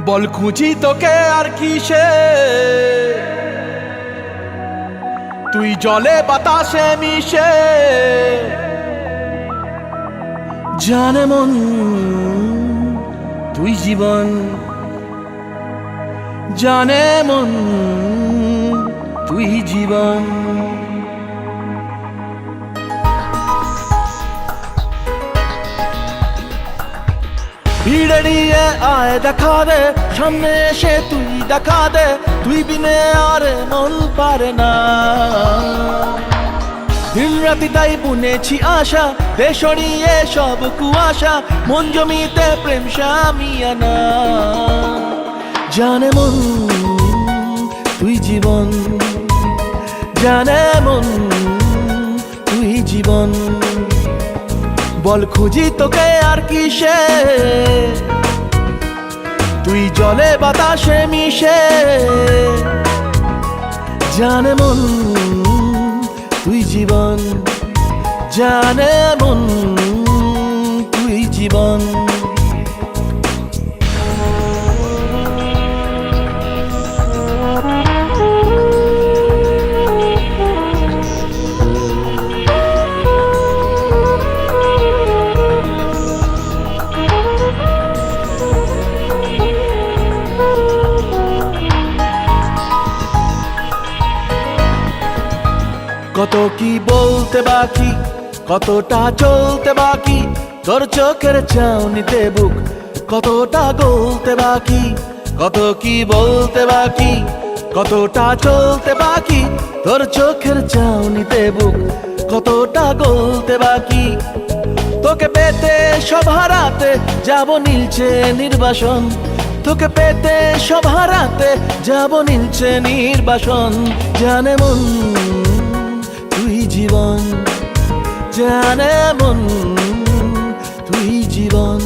বল খুঁজি তোকে আর কিসে, তুই জলে বাতাসে মিশে। জানে মন তুই জীবন, জানে মন তুই জীবন। ভিড়ে নিয়ে আয় দেখা দে, সামনে এসে তুই দেখা দে, তুই বিনে আর মন পারে না। দিন রাতি তাই বুনেছি আশা, দে সরিয়ে সব কুয়াশা, মন জমিতে প্রেম শামিয়ানা। জানে মন তুই জীবন, জানে মন তুই জীবন। বল খুঁজি তোকে আর কিসে, তুই জলে বাতাসে মিশে। জানে মন তুই জীবন, জানে মন তুই জীবন। কত কি বলতে বাকি, কতটা চলতে বাকি, তোর চোখের চাউনিতে বুক কতটা গলতে বাকি। কত কি বলতে বাকি, কতটা চলতে বাকি, তোর চোখের চাউনিতে বুক কতটা গলতে বাকি। তোকে পেতে সব হারাতে যাব নীলছে নির্বাসন, তোকে পেতে সব হারাতে যাব নীলছে নির্বাসন। জানে মন তুই জীবন, জানে মন তুই জীবন।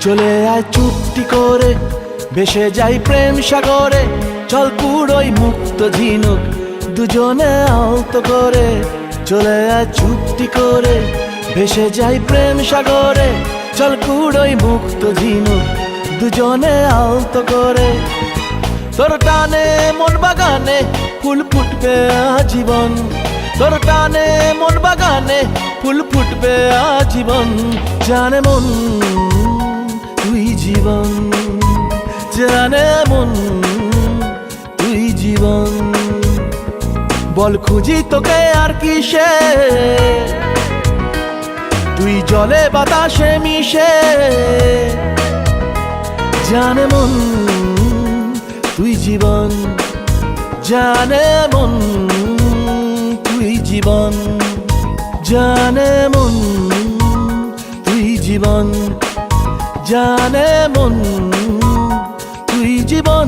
চলে আয় চুপটি করে, ভেসে যাই প্রেম সাগরে, চল পুরোই মুক্ত ঝিনুক দুজনে আলতো করে। চলে আয় চুপটি করে, ভেসে যাই প্রেম সাগরে, চল পুরোই মুক্ত ঝিনুক দুজনে আলতো করে। তোর টানে মন বাগানে ফুল ফুটবে আজীবন, তোর টানে মন বাগানে ফুল ফুটবে আজীবন। জানে মন তুই জীবন, জানে মন তুই জীবন। বল খুঁজি তোকে আর কিসে, তুই জলে বাতাসে মিশে। জানে মন তুই জীবন, জানে মন তুই জীবন। জানে মন তুই জীবন, জানে মন তুই জীবন।